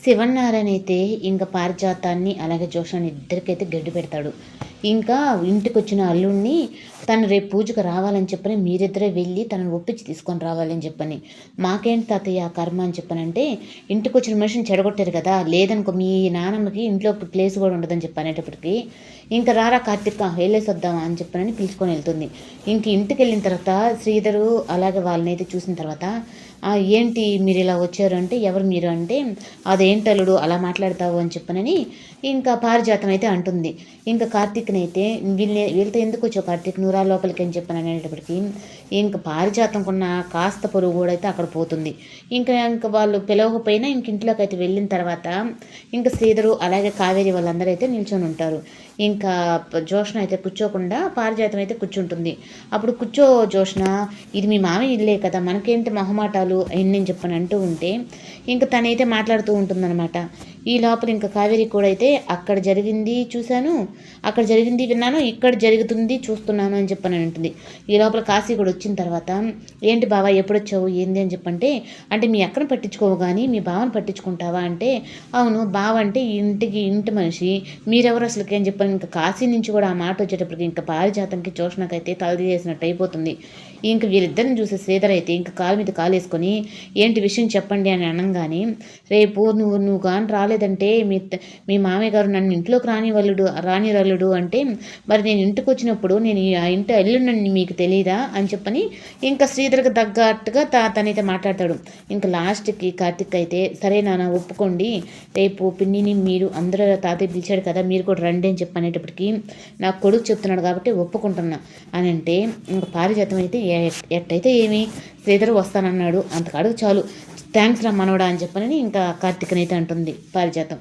శివన్నారాయణ అయితే ఇంకా పారిజాతాన్ని అలాగే జోష్నాని ఇద్దరికైతే గడ్డి పెడతాడు. ఇంకా ఇంటికొచ్చిన అల్లుడిని తను రేపు పూజకు రావాలని చెప్పని మీరిద్దరే వెళ్ళి తనను ఒప్పించి తీసుకొని రావాలని చెప్పని. మాకేంటి తాతయ్య ఆ కర్మ అని చెప్పనంటే, ఇంటికొచ్చిన మనిషిని చెడగొట్టారు కదా, లేదనుకో మీ నానమ్మకి ఇంట్లో ప్లేస్ కూడా ఉండదని చెప్పి అనేటప్పటికి, ఇంకా రారా కార్తీక వెళ్ళేసి వద్దామా అని చెప్పనని పిలుచుకొని వెళ్తుంది. ఇంక ఇంటికి వెళ్ళిన తర్వాత శ్రీధరు అలాగే వాళ్ళనైతే చూసిన తర్వాత, ఏంటి మీరు ఇలా వచ్చారు అంటే, ఎవరు మీరు అంటే, అదేంటి అల్లుడు అలా మాట్లాడతావు అని చెప్పనని ఇంకా పారిజాతం అయితే అంటుంది. ఇంకా కార్తీక్ని అయితే వీళ్ళతో ఎందుకు వచ్చావు కార్తీక్, నువ్వు రా లోపలికి అని చెప్పని అనేటప్పటికి ఇంకా పారిజాతంకున్న కాస్త పొరుగు కూడా అయితే అక్కడ పోతుంది. ఇంకా వాళ్ళు పిలవకపోయినా ఇంక ఇంట్లోకి అయితే వెళ్ళిన తర్వాత ఇంకా శ్రీధరు అలాగే కావేరి వాళ్ళందరూ అయితే నిల్చొని ఉంటారు. ఇంకా జోష్న అయితే కూర్చోకుండా పారిజాతం అయితే కూర్చుంటుంది. అప్పుడు కూర్చో జోష్న, ఇది మీ మామయ్య ఇల్లే కదా, మనకేంటి మొహమాటాలు అవన్నీ చెప్పని అంటూ ఉంటే ఇంకా తనైతే మాట్లాడుతూ ఉంటుందన్నమాట. ఈ లోపల ఇంకా కావేరి కూడా అయితే అక్కడ జరిగింది చూశాను, అక్కడ జరిగింది విన్నాను, ఇక్కడ జరుగుతుంది చూస్తున్నాను అని చెప్పని ఉంటుంది. ఈ లోపల కాశీ కూడా వచ్చిన తర్వాత, ఏంటి బావా ఎప్పుడొచ్చావు ఏంది అని చెప్పంటే, అంటే మీ అక్కను పట్టించుకోవు కానీ మీ బావను పట్టించుకుంటావా అంటే, అవును బావ అంటే ఇంటి మనిషి, మీరెవరు అసలుకి అని చెప్పని ఇంకా కాశీ నుంచి కూడా ఆ మాట వచ్చేటప్పటికి ఇంకా పారిజాతంకి జోష్నకైతే తలదీసేసినట్టు అయిపోతుంది. ఇంక వీళ్ళిద్దరిని చూసే శ్రీధర్ అయితే ఇంకా కాలు మీద కాలు వేసుకొని, ఏంటి విషయం చెప్పండి అని అనగానే, రేపు నువ్వు కానీ రాలేదంటే మీ మామయ్య గారు నన్ను ఇంట్లోకి రానిరల్లుడు అంటే, మరి నేను ఇంటికి వచ్చినప్పుడు నేను ఆ ఇంటి అల్లుడిని మీకు తెలియదా అని చెప్పని ఇంకా శ్రీధర్కి తగ్గట్టుగా తనైతే మాట్లాడతాడు. ఇంకా లాస్ట్కి కార్తిక్ అయితే, సరే నాన్న ఒప్పుకోండి, రేపు పిన్నిని మీరు అందరూ తాతయ్య పిలిచాడు కదా మీరు కూడా రండి అని చెప్పి అనేటప్పటికి, నాకు కొడుకు చెప్తున్నాడు కాబట్టి ఒప్పుకుంటున్నా అని అంటే, ఇంకా పారిజాతం అయితే ఎట్టయితే ఏమి శ్రీధర్ వస్తానన్నాడు అంతకాడుగు చాలు, థ్యాంక్స్ రా మనవడా అని చెప్పనని ఇంకా కార్తిక్ని అయితే అంటుంది పారిజాతం.